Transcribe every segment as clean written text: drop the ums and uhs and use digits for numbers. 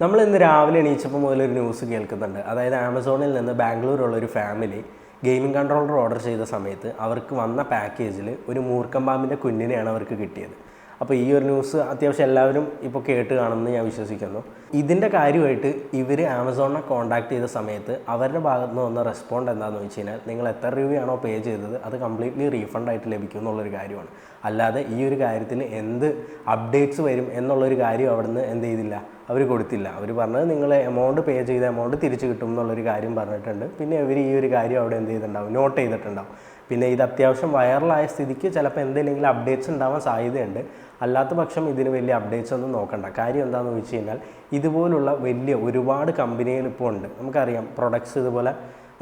നമ്മൾ ഇന്ന് രാവിലെ എണീച്ചപ്പോൾ മുതലൊരു ന്യൂസ് കേൾക്കുന്നുണ്ട്. അതായത് ആമസോണിൽ നിന്ന് ബാംഗ്ലൂരുള്ളൊരു ഫാമിലി ഗെയിമിംഗ് കൺട്രോളർ ഓർഡർ ചെയ്ത സമയത്ത് അവർക്ക് വന്ന പാക്കേജിൽ ഒരു മൂർഖൻ പാമ്പിൻ്റെ കുഞ്ഞിനെയാണ് അവർക്ക് കിട്ടിയത്. അപ്പോൾ ഈ ഒരു ന്യൂസ് അത്യാവശ്യം എല്ലാവരും ഇപ്പോൾ കേട്ട് കാണുമെന്ന് ഞാൻ വിശ്വസിക്കുന്നു. ഇതിൻ്റെ കാര്യമായിട്ട് ഇവർ ആമസോണിനെ കോൺടാക്ട് ചെയ്ത സമയത്ത് അവരുടെ ഭാഗത്ത് നിന്ന് വന്ന റെസ്പോണ്ട് എന്താണെന്ന് വെച്ച് കഴിഞ്ഞാൽ, നിങ്ങൾ എത്ര രൂപയാണോ പേ ചെയ്തത് അത് കംപ്ലീറ്റ്ലി റീഫണ്ടായിട്ട് ലഭിക്കും എന്നുള്ളൊരു കാര്യമാണ്. അല്ലാതെ ഈ ഒരു കാര്യത്തിൽ എന്ത് അപ്ഡേറ്റ്സ് വരും എന്നുള്ളൊരു കാര്യം അവിടെ നിന്ന് എന്ത് ചെയ്തില്ല, അവർ കൊടുത്തില്ല. അവർ പറഞ്ഞത് നിങ്ങൾ എമൗണ്ട് പേ ചെയ്ത എമൗണ്ട് തിരിച്ച് കിട്ടും എന്നുള്ളൊരു കാര്യം പറഞ്ഞിട്ടുണ്ട്. പിന്നെ ഇവർ ഈ ഒരു കാര്യം അവിടെ എന്ത് ചെയ്തിട്ടുണ്ടാവും, നോട്ട് ചെയ്തിട്ടുണ്ടാവും. പിന്നെ ഇത് അത്യാവശ്യം വൈറലായ സ്ഥിതിക്ക് ചിലപ്പോൾ എന്തെങ്കിലും അപ്ഡേറ്റ്സ് ഉണ്ടാവാൻ സാധ്യതയുണ്ട്. അല്ലാത്ത പക്ഷം ഇതിന് വലിയ അപ്ഡേറ്റ്സ് ഒന്നും നോക്കണ്ട. കാര്യം എന്താണെന്ന് വെച്ച് കഴിഞ്ഞാൽ, ഇതുപോലുള്ള വലിയ ഒരുപാട് കമ്പനികൾ ഇപ്പോൾ ഉണ്ട്. നമുക്കറിയാം പ്രൊഡക്ട്സ് ഇതുപോലെ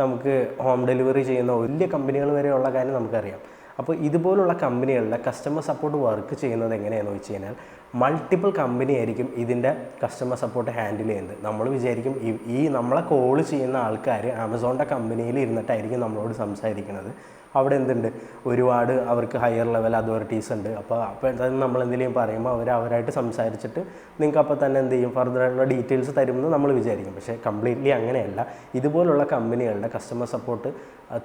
നമുക്ക് ഹോം ഡെലിവറി ചെയ്യുന്ന വലിയ കമ്പനികൾ വരെയുള്ള കാര്യം നമുക്കറിയാം. അപ്പോൾ ഇതുപോലുള്ള കമ്പനികളുടെ കസ്റ്റമർ സപ്പോർട്ട് വർക്ക് ചെയ്യുന്നത് എങ്ങനെയാണെന്ന് വെച്ച് കഴിഞ്ഞാൽ, മൾട്ടിപ്പിൾ കമ്പനി ആയിരിക്കും ഇതിൻ്റെ കസ്റ്റമർ സപ്പോർട്ട് ഹാൻഡിൽ ചെയ്യുന്നത്. നമ്മൾ വിചാരിക്കും ഈ നമ്മളെ കോൾ ചെയ്യുന്ന ആൾക്കാർ ആമസോണിൻ്റെ കമ്പനിയിൽ ഇരുന്നിട്ടായിരിക്കും നമ്മളോട് സംസാരിക്കുന്നത്. അവിടെ എന്തുണ്ട്, ഒരുപാട് അവർക്ക് ഹയർ ലെവൽ അതോറിറ്റീസ് ഉണ്ട്. അപ്പോൾ എന്തായാലും നമ്മൾ എന്തെങ്കിലും പറയുമ്പോൾ അവരായിട്ട് സംസാരിച്ചിട്ട് നിങ്ങൾക്ക് അപ്പോൾ തന്നെ എന്ത് ചെയ്യും, ഫർദറായിട്ടുള്ള ഡീറ്റെയിൽസ് തരുമെന്ന് നമ്മൾ വിചാരിക്കും. പക്ഷേ കംപ്ലീറ്റ്ലി അങ്ങനെയല്ല. ഇതുപോലുള്ള കമ്പനികളുടെ കസ്റ്റമർ സപ്പോർട്ട്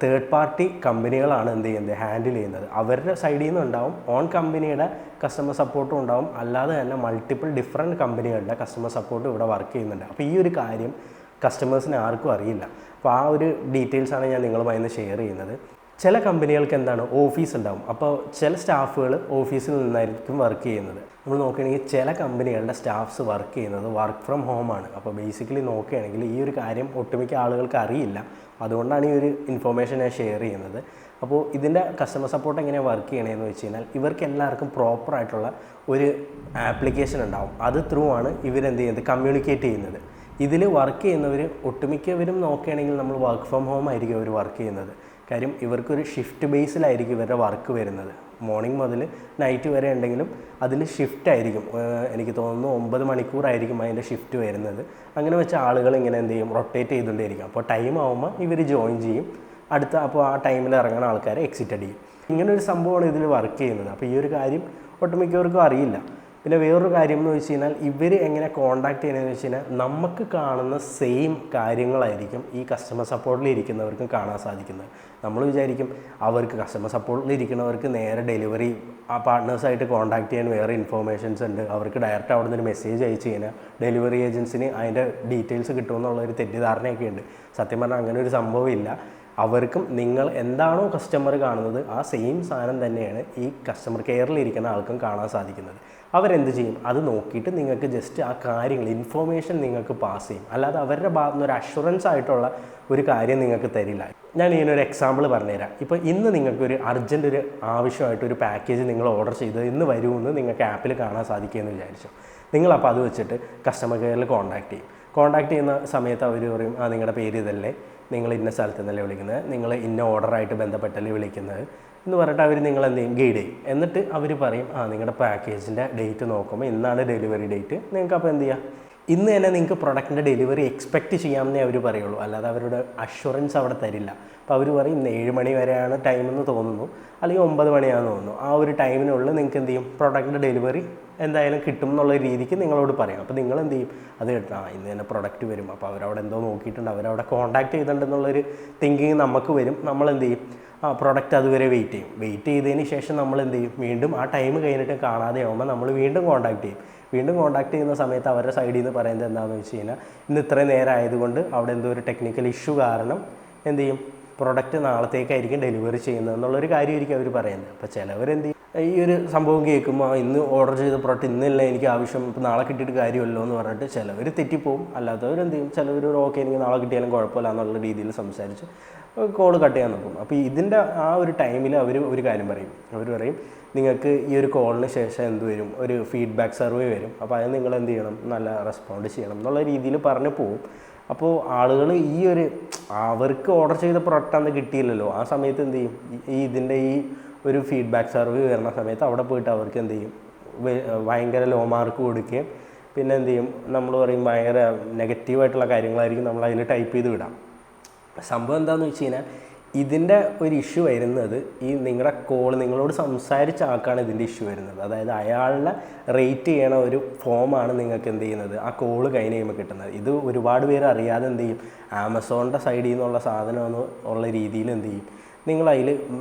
തേർഡ് പാർട്ടി കമ്പനികളാണ് എന്ത് ചെയ്യുന്നത്, ഹാൻഡിൽ ചെയ്യുന്നത്. അവരുടെ സൈഡിൽ നിന്ന് ഉണ്ടാവും, ഓൺ കമ്പനിയുടെ കസ്റ്റമർ സപ്പോർട്ടും ഉണ്ടാവും, അല്ലാതെ തന്നെ മൾട്ടിപ്പിൾ ഡിഫറെൻറ്റ് കമ്പനികളുടെ കസ്റ്റമർ സപ്പോർട്ട് ഇവിടെ വർക്ക് ചെയ്യുന്നുണ്ട്. അപ്പോൾ ഈ ഒരു കാര്യം കസ്റ്റമേഴ്സിന് ആർക്കും അറിയില്ല. അപ്പോൾ ആ ഒരു ഡീറ്റെയിൽസാണ് ഞാൻ നിങ്ങളുമായി ഇന്ന് ഷെയർ ചെയ്യുന്നത്. ചില കമ്പനികൾക്ക് എന്താണ്, ഓഫീസ് ഉണ്ടാവും. അപ്പോൾ ചില സ്റ്റാഫുകൾ ഓഫീസിൽ നിന്നായിരിക്കും വർക്ക് ചെയ്യുന്നത്. നമ്മൾ നോക്കുകയാണെങ്കിൽ ചില കമ്പനികളുടെ സ്റ്റാഫ്സ് വർക്ക് ചെയ്യുന്നത് വർക്ക് ഫ്രം ഹോമാണ്. അപ്പോൾ ബേസിക്കലി നോക്കുകയാണെങ്കിൽ ഈ ഒരു കാര്യം ഒട്ടുമിക്ക ആളുകൾക്ക് അറിയില്ല. അതുകൊണ്ടാണ് ഈ ഒരു ഇൻഫോർമേഷൻ ഞാൻ ഷെയർ ചെയ്യുന്നത്. അപ്പോൾ ഇതിൻ്റെ കസ്റ്റമർ സപ്പോർട്ട് എങ്ങനെയാണ് വർക്ക് ചെയ്യണമെന്ന് വെച്ച് കഴിഞ്ഞാൽ, ഇവർക്ക് എല്ലാവർക്കും പ്രോപ്പറായിട്ടുള്ള ഒരു ആപ്ലിക്കേഷൻ ഉണ്ടാവും. അത് ത്രൂ ആണ് ഇവരെന്ത് ചെയ്യുന്നത്, കമ്മ്യൂണിക്കേറ്റ് ചെയ്യുന്നത്. ഇതിൽ വർക്ക് ചെയ്യുന്നവർ ഒട്ടുമിക്കവരും നോക്കുകയാണെങ്കിൽ നമ്മൾ വർക്ക് ഫ്രം ഹോം ആയിരിക്കും അവർ വർക്ക് ചെയ്യുന്നത്. കാര്യം ഇവർക്കൊരു ഷിഫ്റ്റ് ബേസിലായിരിക്കും ഇവരുടെ വർക്ക് വരുന്നത്. മോർണിംഗ് മുതൽ നൈറ്റ് വരെ ഉണ്ടെങ്കിലും അതിൽ ഷിഫ്റ്റ് ആയിരിക്കും. എനിക്ക് തോന്നുന്നു 9 മണിക്കൂറായിരിക്കും അതിൻ്റെ ഷിഫ്റ്റ് വരുന്നത്. അങ്ങനെ വെച്ച ആളുകൾ ഇങ്ങനെ എന്ത് ചെയ്യും, റൊട്ടേറ്റ് ചെയ്തുകൊണ്ടേയിരിക്കും. അപ്പോൾ ടൈം ആകുമ്പോൾ ഇവർ ജോയിൻ ചെയ്യും, അപ്പോൾ ആ ടൈമിൽ ഇറങ്ങുന്ന ആൾക്കാരെ എക്സിറ്റ് അടിക്കും. ഇങ്ങനൊരു സംഭവമാണ് ഇതിൽ വർക്ക് ചെയ്യുന്നത്. അപ്പോൾ ഈ ഒരു കാര്യം ഒട്ടുമിക്കവർക്കും അറിയില്ല. പിന്നെ വേറൊരു കാര്യം എന്ന് വെച്ച് കഴിഞ്ഞാൽ, ഇവർ എങ്ങനെ കോൺടാക്ട് ചെയ്യുന്നതെന്ന് വെച്ച് കഴിഞ്ഞാൽ, നമുക്ക് കാണുന്ന സെയിം കാര്യങ്ങളായിരിക്കും ഈ കസ്റ്റമർ സപ്പോർട്ടിൽ ഇരിക്കുന്നവർക്കും കാണാൻ സാധിക്കുന്നത്. നമ്മൾ വിചാരിക്കും അവർക്ക് കസ്റ്റമർ സപ്പോർട്ടിൽ ഇരിക്കുന്നവർക്ക് നേരെ ഡെലിവറി ആ പാർട്ട്നേഴ്സായിട്ട് കോൺടാക്ട് ചെയ്യാൻ വേറെ ഇൻഫോർമേഷൻസ് ഉണ്ട്. അവർക്ക് ഡയറക്റ്റ് അവിടെ നിന്ന് മെസ്സേജ് അയച്ചു കഴിഞ്ഞാൽ ഡെലിവറി ഏജൻസിന് അതിൻ്റെ ഡീറ്റെയിൽസ് കിട്ടുമെന്നുള്ളൊരു തെറ്റിദ്ധാരണയൊക്കെ ഉണ്ട്. സത്യം പറഞ്ഞാൽ അങ്ങനെ ഒരു സംഭവമില്ല. അവർക്കും നിങ്ങൾ എന്താണോ കസ്റ്റമർ കാണുന്നത് ആ സെയിം സാധനം തന്നെയാണ് ഈ കസ്റ്റമർ കെയറിൽ ഇരിക്കുന്ന ആൾക്കും കാണാൻ സാധിക്കുന്നത്. അവരെന്ത് ചെയ്യും, അത് നോക്കിയിട്ട് നിങ്ങൾക്ക് ജസ്റ്റ് ആ കാര്യങ്ങൾ ഇൻഫോർമേഷൻ നിങ്ങൾക്ക് പാസ് ചെയ്യും. അല്ലാതെ അവരുടെ ഭാഗത്തു നിന്ന് ഒരു അഷുറൻസ് ആയിട്ടുള്ള ഒരു കാര്യം നിങ്ങൾക്ക് തരില്ല. ഞാൻ ഇതിനൊരു എക്സാമ്പിൾ പറഞ്ഞുതരാം. ഇപ്പോൾ ഇന്ന് നിങ്ങൾക്കൊരു അർജൻറ്റ് ഒരു ആവശ്യമായിട്ടൊരു പാക്കേജ് നിങ്ങൾ ഓർഡർ ചെയ്തത് ഇന്ന് വരുമെന്ന് നിങ്ങൾക്ക് ആപ്പിൽ കാണാൻ സാധിക്കുമെന്ന് വിചാരിച്ചു. നിങ്ങളപ്പോൾ അത് വെച്ചിട്ട് കസ്റ്റമർ കെയറിൽ കോൺടാക്ട് ചെയ്യും. കോൺടാക്ട് ചെയ്യുന്ന സമയത്ത് അവർ പറയും, നിങ്ങളുടെ പേര് ഇതല്ലേ, നിങ്ങൾ ഇന്ന സ്ഥലത്ത് നിന്നല്ലേ വിളിക്കുന്നത്, നിങ്ങൾ ഇന്ന ഓർഡറായിട്ട് ബന്ധപ്പെട്ടല്ലേ വിളിക്കുന്നത് എന്ന് പറഞ്ഞിട്ട് അവർ നിങ്ങളെന്ത് ചെയ്യും, ഗൈഡ് ചെയ്യും. എന്നിട്ട് അവർ പറയും, നിങ്ങളുടെ പാക്കേജിൻ്റെ ഡേറ്റ് നോക്കുമ്പോൾ ഇന്നാണ് ഡെലിവറി ഡേറ്റ്. നിങ്ങൾക്ക് അപ്പോൾ എന്ത് ചെയ്യാം, ഇന്ന് തന്നെ നിങ്ങൾക്ക് പ്രൊഡക്റ്റിൻ്റെ ഡെലിവറി എക്സ്പെക്റ്റ് ചെയ്യാമെന്നേ അവർ പറയുള്ളൂ. അല്ലാതെ അവരുടെ അഷുറൻസ് അവിടെ തരില്ല. അപ്പോൾ അവർ പറയും ഇന്ന് 7 മണി വരെയാണ് ടൈമെന്ന് തോന്നുന്നു, അല്ലെങ്കിൽ 9 മണിയാണെന്ന് തോന്നുന്നു. ആ ഒരു ടൈമിനുള്ളിൽ നിങ്ങൾക്ക് എന്ത് ചെയ്യും, പ്രൊഡക്റ്റിൻ്റെ ഡെലിവറി എന്തായാലും കിട്ടും എന്നുള്ള രീതിക്ക് നിങ്ങളോട് പറയും. അപ്പോൾ നിങ്ങൾ എന്ത് ചെയ്യും, അത് ഇന്ന് തന്നെ പ്രൊഡക്റ്റ് വരും, അപ്പോൾ അവരവിടെ എന്തോ നോക്കിയിട്ടുണ്ട്, അവരവിടെ കോൺടാക്ട് ചെയ്തിട്ടുണ്ടെന്നുള്ളൊരു തിങ്കിങ് നമുക്ക് വരും. നമ്മളെന്ത് ചെയ്യും, പ്രൊഡക്റ്റ് അതുവരെ വെയിറ്റ് ചെയ്തതിന് ശേഷം നമ്മൾ എന്ത് ചെയ്യും, വീണ്ടും ആ ടൈം കഴിഞ്ഞിട്ട് കാണാതെ ആകുമ്പോൾ നമ്മൾ വീണ്ടും കോൺടാക്ട് ചെയ്യും. വീണ്ടും കോൺടാക്ട് ചെയ്യുന്ന സമയത്ത് അവരുടെ സൈഡിൽ നിന്ന് പറയുന്നത് എന്താണെന്ന് വെച്ച് കഴിഞ്ഞാൽ, ഇന്ന് ഇത്രയും നേരം ആയതുകൊണ്ട് അവിടെ എന്തോ ഒരു ടെക്നിക്കൽ ഇഷ്യൂ കാരണം എന്ത് ചെയ്യും, പ്രൊഡക്റ്റ് നാളത്തേക്കായിരിക്കും ഡെലിവറി ചെയ്യുന്നത് എന്നുള്ളൊരു കാര്യമായിരിക്കും അവർ പറയുന്നത്. അപ്പോൾ ചിലവരെന്ത് ചെയ്യും, ഈ ഒരു സംഭവം കേൾക്കുമ്പോൾ ഇന്ന് ഓർഡർ ചെയ്ത പ്രൊഡക്റ്റ് ഇന്നല്ല എനിക്ക് ആവശ്യം, ഇപ്പോൾ നാളെ കിട്ടിയിട്ട് കാര്യമല്ലോ എന്ന് പറഞ്ഞിട്ട് ചിലവർ തെറ്റിപ്പോവും. അല്ലാത്തവരെന്ത് ചെയ്യും, ചിലവർ ഓക്കെ എനിക്ക് നാളെ കിട്ടിയാലും കുഴപ്പമില്ല എന്നുള്ള രീതിയിൽ സംസാരിച്ച് കോൾ കട്ട് ചെയ്യാൻ നോക്കും. അപ്പോൾ ഇതിൻ്റെ ആ ഒരു ടൈമിൽ അവർ ഒരു കാര്യം പറയും. അവർ പറയും, നിങ്ങൾക്ക് ഈ ഒരു കോളിന് ശേഷം എന്ത് വരും, ഒരു ഫീഡ്ബാക്ക് സർവേ വരും. അപ്പോൾ അത് നിങ്ങൾ എന്ത് ചെയ്യണം, നല്ല റെസ്പോണ്ട് ചെയ്യണം എന്നുള്ള രീതിയിൽ പറഞ്ഞു പോവും. അപ്പോൾ ആളുകൾ ഈ ഒരു അവർക്ക് ഓർഡർ ചെയ്ത പ്രൊഡക്റ്റ് അന്ന് കിട്ടിയില്ലല്ലോ, ആ സമയത്ത് എന്ത് ചെയ്യും, ഇതിൻ്റെ ഈ ഒരു ഫീഡ്ബാക്ക് സർവേ വരുന്ന സമയത്ത് അവിടെ പോയിട്ട് അവർക്ക് എന്ത് ചെയ്യും, ഭയങ്കര ലോ മാർക്ക് കൊടുക്കുകയും പിന്നെ എന്ത് ചെയ്യും, നമ്മൾ പറയും ഭയങ്കര നെഗറ്റീവായിട്ടുള്ള കാര്യങ്ങളായിരിക്കും നമ്മൾ അതിൽ ടൈപ്പ് ചെയ്ത് വിടാം. സംഭവം എന്താണെന്ന് വെച്ച് കഴിഞ്ഞാൽ, ഇതിൻ്റെ ഒരു ഇഷ്യൂ വരുന്നത് ഈ നിങ്ങളുടെ കോൾ നിങ്ങളോട് സംസാരിച്ച ആൾക്കാണ് ഇതിൻ്റെ ഇഷ്യൂ വരുന്നത്. അതായത് അയാളുടെ റേറ്റ് ചെയ്യണ ഒരു ഫോമാണ് നിങ്ങൾക്ക് എന്ത് ചെയ്യുന്നത് ആ കോള് കഴിഞ്ഞ് കഴിയുമ്പോൾ കിട്ടുന്നത്. ഇത് ഒരുപാട് പേര് അറിയാതെ എന്ത് ചെയ്യും, ആമസോണിൻ്റെ സൈഡിൽ നിന്നുള്ള സാധനം ഉള്ള രീതിയിൽ എന്ത് ചെയ്യും, നിങ്ങളതിൽ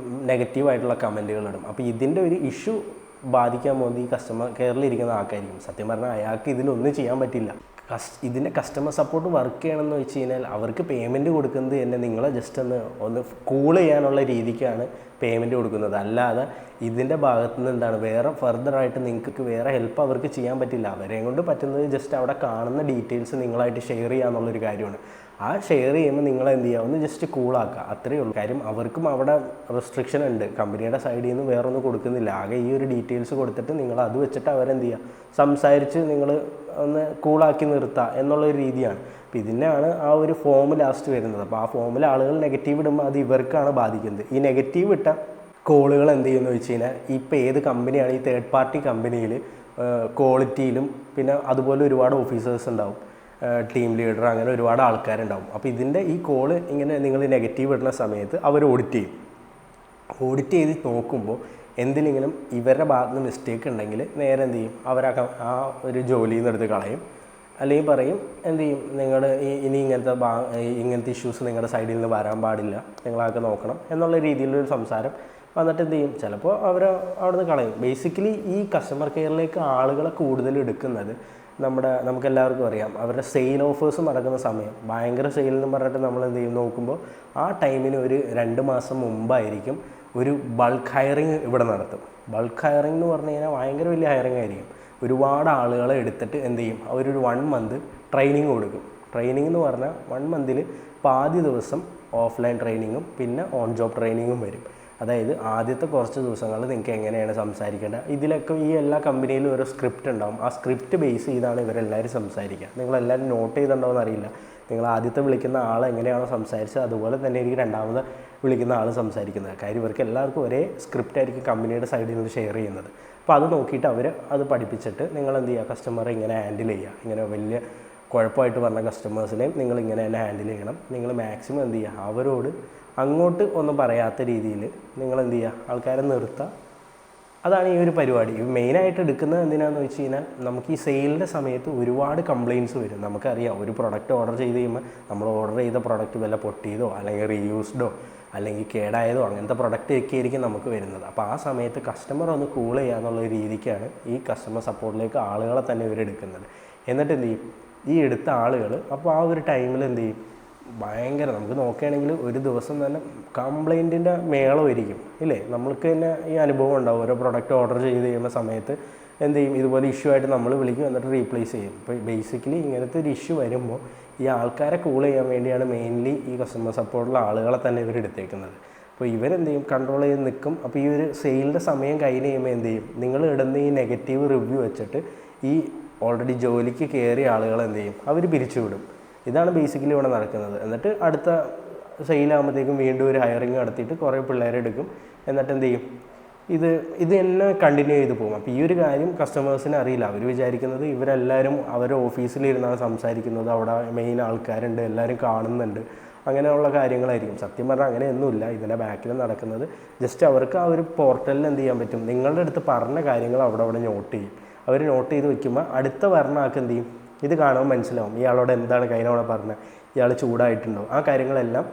നെഗറ്റീവായിട്ടുള്ള കമൻറ്റുകൾ ഇടും. അപ്പോൾ ഇതിൻ്റെ ഒരു ഇഷ്യൂ ബാധിക്കാൻ പോകുന്നത് ഈ കസ്റ്റമർ കെയറിൽ ഇരിക്കുന്ന ആൾക്കായിരിക്കും. സത്യം പറഞ്ഞാൽ അയാൾക്ക് ഇതിലൊന്നും ചെയ്യാൻ പറ്റില്ല. ഇതിൻ്റെ കസ്റ്റമർ സപ്പോർട്ട് വർക്ക് ചെയ്യണമെന്ന് വെച്ച് കഴിഞ്ഞാൽ അവർക്ക് പേയ്മെൻറ്റ് കൊടുക്കുന്നത് തന്നെ നിങ്ങളെ ജസ്റ്റ് ഒന്ന് കൂൾ ചെയ്യാനുള്ള രീതിക്കാണ് പേയ്മെൻറ്റ് കൊടുക്കുന്നത്. അല്ലാതെ ഇതിൻ്റെ ഭാഗത്തു നിന്ന് എന്താണ് വേറെ ഫർദറായിട്ട് നിങ്ങൾക്ക് വേറെ ഹെൽപ്പ് അവർക്ക് ചെയ്യാൻ പറ്റില്ല. അവരെയും കൊണ്ട് പറ്റുന്നത് ജസ്റ്റ് അവിടെ കാണുന്ന ഡീറ്റെയിൽസ് നിങ്ങളായിട്ട് ഷെയർ ചെയ്യുക എന്നുള്ളൊരു കാര്യമാണ്. ആ ഷെയർ ചെയ്യുമ്പോൾ നിങ്ങൾ എന്ത് ചെയ്യുക, ഒന്ന് ജസ്റ്റ് കൂളാക്കുക, അത്രയേ ഉള്ളൂ. കാര്യം അവർക്കും അവിടെ റെസ്ട്രിക്ഷൻ ഉണ്ട്, കമ്പനിയുടെ സൈഡിൽ നിന്ന് വേറെ ഒന്നും കൊടുക്കുന്നില്ല. ആകെ ഈ ഒരു ഡീറ്റെയിൽസ് കൊടുത്തിട്ട് നിങ്ങൾ അത് വെച്ചിട്ട് അവരെന്ത് ചെയ്യുക, സംസാരിച്ച് നിങ്ങൾ ഒന്ന് കൂളാക്കി നിർത്തുക എന്നുള്ളൊരു രീതിയാണ്. അപ്പോൾ ഇതിനാണ് ആ ഒരു ഫോം ലാസ്റ്റ് വരുന്നത്. അപ്പോൾ ആ ഫോമിൽ ആളുകൾ നെഗറ്റീവ് ഇടുമ്പോൾ അത് ഇവർക്കാണ് ബാധിക്കുന്നത്. ഈ നെഗറ്റീവ് ഇട്ട കോളുകൾ എന്ത് ചെയ്യുമെന്ന് വെച്ച് കഴിഞ്ഞാൽ ഇപ്പോൾ ഏത് കമ്പനിയാണ് ഈ തേർഡ് പാർട്ടി കമ്പനിയിൽ ക്വാളിറ്റിയിലും പിന്നെ അതുപോലെ ഒരുപാട് ഓഫീസേഴ്സ് ഉണ്ടാവും, ടീം ലീഡർ, അങ്ങനെ ഒരുപാട് ആൾക്കാരുണ്ടാവും. അപ്പോൾ ഇതിൻ്റെ ഈ കോള് ഇങ്ങനെ നിങ്ങൾ നെഗറ്റീവ് ഇടുന്ന സമയത്ത് അവർ ഓഡിറ്റ് ചെയ്യും. ഓഡിറ്റ് ചെയ്ത് നോക്കുമ്പോൾ എന്തിനെങ്കിലും ഇവരുടെ ഭാഗത്ത് നിന്ന് മിസ്റ്റേക്ക് ഉണ്ടെങ്കിൽ നേരെ എന്ത് ചെയ്യും, ആ ഒരു ജോലിയിൽ നിന്ന് എടുത്ത് കളയും. അല്ലെങ്കിൽ പറയും എന്ത് ചെയ്യും, നിങ്ങൾ ഇനി ഇങ്ങനത്തെ ഇഷ്യൂസ് നിങ്ങളുടെ സൈഡിൽ നിന്ന് വരാൻ പാടില്ല, നിങ്ങളതൊക്കെ നോക്കണം എന്നുള്ള രീതിയിലൊരു സംസാരം വന്നിട്ട് എന്ത് ചെയ്യും, ചിലപ്പോൾ അവർ അവിടെ നിന്ന് കളയും. ബേസിക്കലി ഈ കസ്റ്റമർ കെയറിലേക്ക് ആളുകളെ കൂടുതൽ എടുക്കുന്നത് നമുക്കെല്ലാവർക്കും അറിയാം, അവരുടെ സെയിൽ ഓഫേഴ്സ് നടക്കുന്ന സമയം ഭയങ്കര സെയിൽ എന്ന് പറഞ്ഞിട്ട് നമ്മൾ എന്ത് ചെയ്യും നോക്കുമ്പോൾ ആ ടൈമിന് ഒരു 2 മാസം മുമ്പായിരിക്കും ഒരു ബൾക്ക് ഹയറിങ് ഇവിടെ നടത്തും. ബൾക്ക് ഹയറിംഗ് എന്ന് പറഞ്ഞു കഴിഞ്ഞാൽ ഭയങ്കര വലിയ ഹയറിംഗ് ആയിരിക്കും. ഒരുപാട് ആളുകളെ എടുത്തിട്ട് എന്ത് ചെയ്യും, അവരൊരു 1 മന്ത് ട്രെയിനിങ് കൊടുക്കും. ട്രെയിനിങ് എന്ന് പറഞ്ഞാൽ 1 മന്തിൽ ആദ്യ ദിവസം ഓഫ്ലൈൻ ട്രെയിനിങ്ങും പിന്നെ ഓൺ ജോബ് ട്രെയിനിങ്ങും വരും. അതായത് ആദ്യത്തെ കുറച്ച് ദിവസങ്ങൾ നിങ്ങൾക്ക് എങ്ങനെയാണ് സംസാരിക്കേണ്ടത്, ഇതിലൊക്കെ ഈ എല്ലാ കമ്പനിയിലും ഒരു സ്ക്രിപ്റ്റ് ഉണ്ടാവും. ആ സ്ക്രിപ്റ്റ് ബേസ് ചെയ്താണ് ഇവരെല്ലാവരും സംസാരിക്കുക. നിങ്ങളെല്ലാവരും നോട്ട് ചെയ്തിട്ടുണ്ടോയെന്ന് അറിയില്ല. നിങ്ങൾ ആദ്യത്തെ വിളിക്കുന്ന ആൾ എങ്ങനെയാണോ സംസാരിച്ചത് അതുപോലെ തന്നെ എനിക്ക് രണ്ടാമത് വിളിക്കുന്ന ആൾ സംസാരിക്കുന്നത്. കാര്യം ഇവർക്ക് എല്ലാവർക്കും ഒരേ സ്ക്രിപ്റ്റ് ആയിരിക്കും കമ്പനിയുടെ സൈഡിൽ നിന്ന് ഷെയർ ചെയ്യുന്നത്. അപ്പോൾ അത് നോക്കിയിട്ട് അവർ അത് പഠിപ്പിച്ചിട്ട് നിങ്ങൾ എന്ത് ചെയ്യുക, കസ്റ്റമറെ ഇങ്ങനെ ഹാൻഡിൽ ചെയ്യുക. ഇങ്ങനെ വലിയ കുഴപ്പമായിട്ട് പറഞ്ഞ കസ്റ്റമേഴ്സിനെയും നിങ്ങൾ ഇങ്ങനെ തന്നെ ഹാൻഡിൽ ചെയ്യണം. നിങ്ങൾ മാക്സിമം എന്ത് ചെയ്യുക, അവരോട് അങ്ങോട്ട് ഒന്നും പറയാത്ത രീതിയിൽ നിങ്ങൾ എന്ത് ചെയ്യുക, ആൾക്കാരെ നിർത്തുക. അതാണ് ഈ ഒരു പരിപാടി. മെയിനായിട്ട് എടുക്കുന്നത് എന്തിനാണെന്ന് വെച്ച് കഴിഞ്ഞാൽ നമുക്ക് ഈ സെയിലിൻ്റെ സമയത്ത് ഒരുപാട് കംപ്ലയിൻറ്റ്സ് വരും. നമുക്കറിയാം, ഒരു പ്രൊഡക്റ്റ് ഓർഡർ ചെയ്ത് കഴിയുമ്പോൾ നമ്മൾ ഓർഡർ ചെയ്ത പ്രൊഡക്റ്റ് വല്ല പൊട്ടിയതോ അല്ലെങ്കിൽ റീയൂസ്ഡോ അല്ലെങ്കിൽ കേടായതോ അങ്ങനത്തെ പ്രൊഡക്റ്റ് ഒക്കെ ആയിരിക്കും നമുക്ക് വരുന്നത്. അപ്പോൾ ആ സമയത്ത് കസ്റ്റമർ ഒന്ന് കൂൾ ചെയ്യുക എന്നുള്ള രീതിക്കാണ് ഈ കസ്റ്റമർ സപ്പോർട്ടിലേക്ക് ആളുകളെ തന്നെ ഇവരെടുക്കുന്നത്. എന്നിട്ട് എന്ത് ചെയ്യും, ഈ എടുത്ത ആളുകൾ അപ്പോൾ ആ ഒരു ടൈമിൽ എന്ത് ചെയ്യും, ഭയങ്കര നമുക്ക് നോക്കുകയാണെങ്കിൽ ഒരു ദിവസം തന്നെ കംപ്ലൈൻറ്റിൻ്റെ മേളമായിരിക്കും ഇല്ലേ. നമ്മൾക്ക് തന്നെ ഈ അനുഭവം ഉണ്ടാവും. ഓരോ പ്രൊഡക്റ്റ് ഓർഡർ ചെയ്ത് കഴിയുന്ന സമയത്ത് എന്ത് ചെയ്യും, ഇതുപോലെ ഇഷ്യൂ ആയിട്ട് നമ്മൾ വിളിക്കും, എന്നിട്ട് റീപ്ലേസ് ചെയ്യും. ഇപ്പോൾ ബേസിക്കലി ഇങ്ങനത്തെ ഒരു ഇഷ്യൂ വരുമ്പോൾ ഈ ആൾക്കാരെ കൂൾ ചെയ്യാൻ വേണ്ടിയാണ് മെയിൻലി ഈ കസ്റ്റമർ സപ്പോർട്ടുള്ള ആളുകളെ തന്നെ ഇവരെടുത്തേക്കുന്നത്. അപ്പോൾ ഇവരെന്ത് ചെയ്യും, കൺട്രോൾ ചെയ്ത് നിൽക്കും. അപ്പോൾ ഈ ഒരു സെയിലിൻ്റെ സമയം കഴിഞ്ഞ് കഴിയുമ്പോൾ എന്ത് ചെയ്യും, നിങ്ങൾ ഇടുന്ന ഈ നെഗറ്റീവ് റിവ്യൂ വെച്ചിട്ട് ഈ ഓൾറെഡി ജോലിക്ക് കയറിയ ആളുകൾ എന്ത് ചെയ്യും, അവർ പിരിച്ചുവിടും. ഇതാണ് ബേസിക്കലി ഇവിടെ നടക്കുന്നത്. എന്നിട്ട് അടുത്ത സെയിലാകുമ്പോഴത്തേക്കും വീണ്ടും ഒരു ഹയറിങ് നടത്തിയിട്ട് കുറേ പിള്ളേരെ എടുക്കും. എന്നിട്ട് എന്ത് ചെയ്യും, ഇത് തന്നെ കണ്ടിന്യൂ ചെയ്ത് പോകും. അപ്പോൾ ഈ ഒരു കാര്യം കസ്റ്റമേഴ്സിന് അറിയില്ല. അവർ വിചാരിക്കുന്നത് ഇവരെല്ലാവരും അവരുടെ ഓഫീസിലിരുന്നാണ് സംസാരിക്കുന്നത്, അവിടെ മെയിൻ ആൾക്കാരുണ്ട്, എല്ലാവരും കാണുന്നുണ്ട്, അങ്ങനെയുള്ള കാര്യങ്ങളായിരിക്കും. സത്യം പറഞ്ഞാൽ അങ്ങനെയൊന്നുമില്ല. ഇതിൻ്റെ ബാക്കിൽ നടക്കുന്നത് ജസ്റ്റ് അവർക്ക് ആ ഒരു പോർട്ടലിൽ എന്ത് ചെയ്യാൻ പറ്റും, നിങ്ങളുടെ അടുത്ത് പറഞ്ഞ കാര്യങ്ങൾ അവിടെ നോട്ട് ചെയ്യും. അവർ നോട്ട് ചെയ്ത് വെക്കുമ്പോൾ അടുത്ത പറഞ്ഞ ആൾക്ക് എന്ത് ചെയ്യും, ഇത് കാണുമ്പോൾ മനസ്സിലാവും ഇയാളോട് എന്താണ് കഴിഞ്ഞ പറഞ്ഞത്, ഇയാൾ ചൂടായിട്ടുണ്ടോ, ആ കാര്യങ്ങളെല്ലാം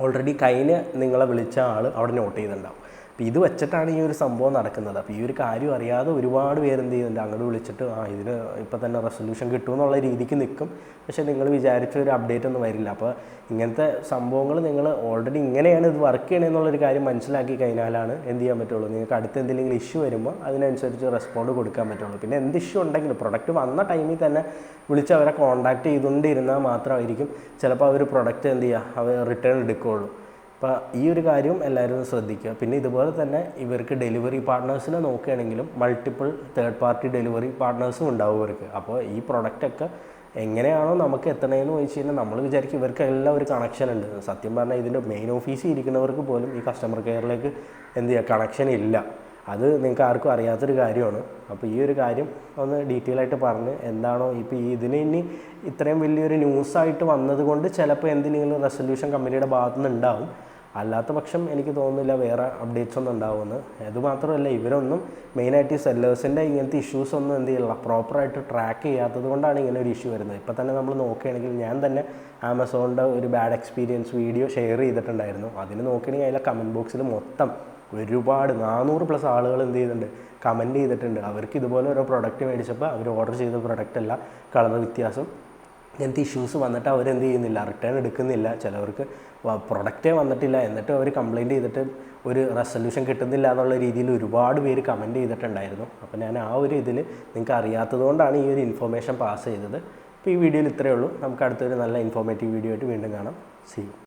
ഓൾറെഡി കഴിഞ്ഞ് നിങ്ങളെ വിളിച്ച ആൾ അവിടെ നോട്ട് ചെയ്തിട്ടുണ്ടാവും. അപ്പോൾ ഇത് വെച്ചിട്ടാണ് ഈ ഒരു സംഭവം നടക്കുന്നത്. അപ്പോൾ ഈ ഒരു കാര്യം അറിയാതെ ഒരുപാട് പേരെന്ത് ചെയ്യുന്നുണ്ട്, അങ്ങോട്ട് വിളിച്ചിട്ട് ഇതിന് ഇപ്പോൾ തന്നെ റെസൊല്യൂഷൻ കിട്ടുമെന്നുള്ള രീതിക്ക് നിൽക്കും. പക്ഷേ നിങ്ങൾ വിചാരിച്ച ഒരു അപ്ഡേറ്റ് ഒന്നും വരില്ല. അപ്പോൾ ഇങ്ങനത്തെ സംഭവങ്ങൾ നിങ്ങൾ ഓൾറെഡി ഇങ്ങനെയാണ് ഇത് വർക്ക് ചെയ്യണമെന്നുള്ളൊരു കാര്യം മനസ്സിലാക്കി കഴിഞ്ഞാലാണ് എന്ത് ചെയ്യാൻ പറ്റുള്ളൂ. നിങ്ങൾക്ക് അടുത്ത് എന്തെങ്കിലും ഇഷ്യൂ വരുമ്പോൾ അതിനനുസരിച്ച് റെസ്പോണ്ട് കൊടുക്കാൻ പറ്റുള്ളൂ. പിന്നെ എന്ത് ഇഷ്യൂ ഉണ്ടെങ്കിലും പ്രൊഡക്റ്റ് വന്ന ടൈമിൽ തന്നെ വിളിച്ച് അവരെ കോൺടാക്റ്റ് ചെയ്തുകൊണ്ടിരുന്നാൽ മാത്രമായിരിക്കും ചിലപ്പോൾ അവർ പ്രൊഡക്റ്റ് എന്ത് ചെയ്യുക, അവർ റിട്ടേൺ എടുക്കുകയുള്ളൂ. അപ്പോൾ ഈ ഒരു കാര്യം എല്ലാവരും ശ്രദ്ധിക്കുക. പിന്നെ ഇതുപോലെ തന്നെ ഇവർക്ക് ഡെലിവറി പാർട്ട്നേഴ്സിനെ നോക്കുകയാണെങ്കിലും മൾട്ടിപ്പിൾ തേർഡ് പാർട്ടി ഡെലിവറി പാർട്ട്നേഴ്സും ഉണ്ടാവും ഇവർക്ക്. അപ്പോൾ ഈ പ്രൊഡക്റ്റൊക്കെ എങ്ങനെയാണോ നമുക്ക് എത്തണമെന്ന് ചോദിച്ചു കഴിഞ്ഞാൽ നമ്മൾ വിചാരിക്കും ഇവർക്ക് എല്ലാം ഒരു കണക്ഷൻ ഉണ്ട്. സത്യം പറഞ്ഞാൽ ഇതിൻ്റെ മെയിൻ ഓഫീസിൽ ഇരിക്കുന്നവർക്ക് പോലും ഈ കസ്റ്റമർ കെയറിലേക്ക് എന്ത് ചെയ്യുക, കണക്ഷൻ ഇല്ല. അത് നിങ്ങൾക്ക് ആർക്കും അറിയാത്തൊരു കാര്യമാണ്. അപ്പോൾ ഈ ഒരു കാര്യം ഒന്ന് ഡീറ്റെയിൽ ആയിട്ട് പറഞ്ഞ് എന്താണോ ഇപ്പോൾ ഇതിന് ഇനി ഇത്രയും വലിയൊരു ന്യൂസായിട്ട് വന്നതുകൊണ്ട് ചിലപ്പോൾ എന്തെങ്കിലും റെസൊല്യൂഷൻ കമ്പനിയുടെ ഭാഗത്തു നിന്ന് ഉണ്ടാവും. അല്ലാത്ത പക്ഷം എനിക്ക് തോന്നുന്നില്ല വേറെ അപ്ഡേറ്റ്സ് ഒന്നും ഉണ്ടാവുമെന്ന്. അതുമാത്രമല്ല, ഇവരൊന്നും മെയിനായിട്ട് ഈ സെല്ലേഴ്സിൻ്റെ ഇങ്ങനത്തെ ഇഷ്യൂസ് ഒന്നും എന്ത് ചെയ്യില്ല, പ്രോപ്പറായിട്ട് ട്രാക്ക് ചെയ്യാത്തത് കൊണ്ടാണ് ഇങ്ങനെ ഒരു ഇഷ്യൂ വരുന്നത്. ഇപ്പോൾ തന്നെ നമ്മൾ നോക്കുകയാണെങ്കിൽ ഞാൻ തന്നെ ആമസോണിൻ്റെ ഒരു ബാഡ് എക്സ്പീരിയൻസ് വീഡിയോ ഷെയർ ചെയ്തിട്ടുണ്ടായിരുന്നു. അതിന് നോക്കുകയാണെങ്കിൽ അതിലെ കമൻറ്റ് ബോക്സിൽ മൊത്തം ഒരുപാട് 400+ ആളുകൾ എന്ത് ചെയ്തിട്ടുണ്ട്, കമൻറ്റ് ചെയ്തിട്ടുണ്ട്. അവർക്ക് ഇതുപോലെ ഓരോ പ്രൊഡക്റ്റ് മേടിച്ചപ്പോൾ അവർ ഓർഡർ ചെയ്ത പ്രൊഡക്റ്റ് അല്ല, കളർ വ്യത്യാസം, ഇങ്ങനത്തെ ഇഷ്യൂസ് വന്നിട്ട് അവരെന്ത് ചെയ്യുന്നില്ല, റിട്ടേൺ എടുക്കുന്നില്ല. ചിലവർക്ക് പ്രൊഡക്റ്റേ വന്നിട്ടില്ല, എന്നിട്ട് അവർ കംപ്ലയിൻറ്റ് ചെയ്തിട്ട് ഒരു റെസൊല്യൂഷൻ കിട്ടുന്നില്ല എന്നുള്ള രീതിയിൽ ഒരുപാട് പേര് കമൻറ്റ് ചെയ്തിട്ടുണ്ടായിരുന്നു. അപ്പോൾ ഞാൻ ആ ഒരു ഇതിൽ നിങ്ങൾക്ക് അറിയാത്തത് കൊണ്ടാണ് ഈ ഒരു ഇൻഫർമേഷൻ പാസ് ചെയ്തത്. അപ്പോൾ ഈ വീഡിയോയിൽ ഇത്രയേ ഉള്ളൂ. നമുക്ക് അടുത്തൊരു നല്ല ഇൻഫോർമേറ്റീവ് വീഡിയോ ആയിട്ട് വീണ്ടും കാണാം. See U.